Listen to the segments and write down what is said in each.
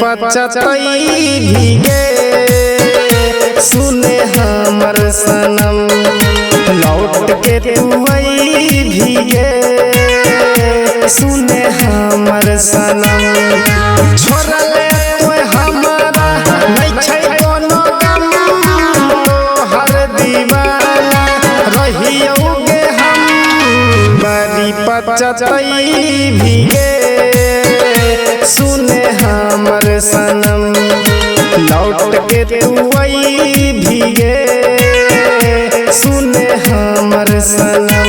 पचतई भीगे सुने हमर सनम लौट के तू भीगे सुने हमर सनम छोड़ले तो हमारा नहीं छै कोनो गम हर दीवाना रहियोगे हम बड़ी पचतई भीगे सुने हमर सनम लौट के तू भीगे सुने हमर सनम।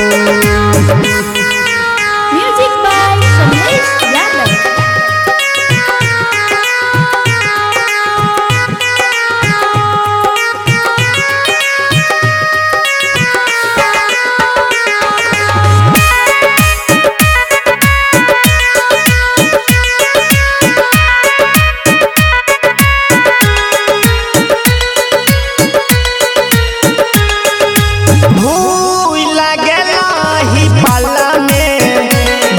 Music by Kamlesh Yadav.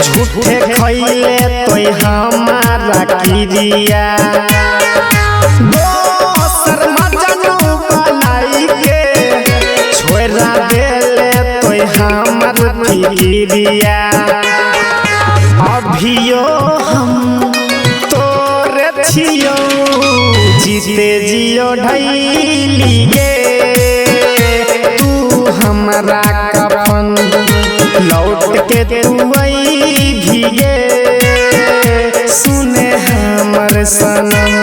झूठे खैले तो हमारा किरिया दोसर मजनू बनाई के छोड़ा देले तो हमर फिरिया अभियो हम तोरे छियो जीते जियो ढैली गे तू हमरा कफन लौट के तू भीगे सुने हमर सनम।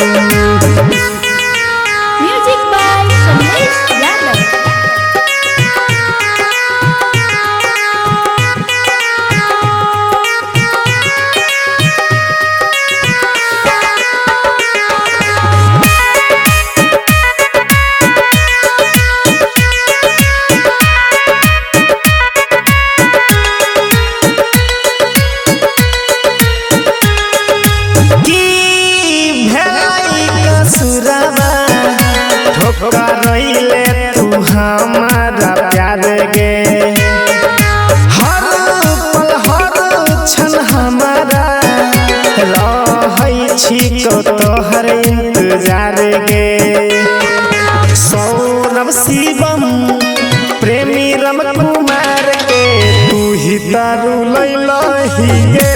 Music by Kamlesh Yadav. रहिले तू हमारा प्यार गे हर पल हर क्षण हमारा रहै छी को तोहर इंतजार गे सौरभ शिवम प्रेमी रम कुमार के तू ही तारू लैलही गे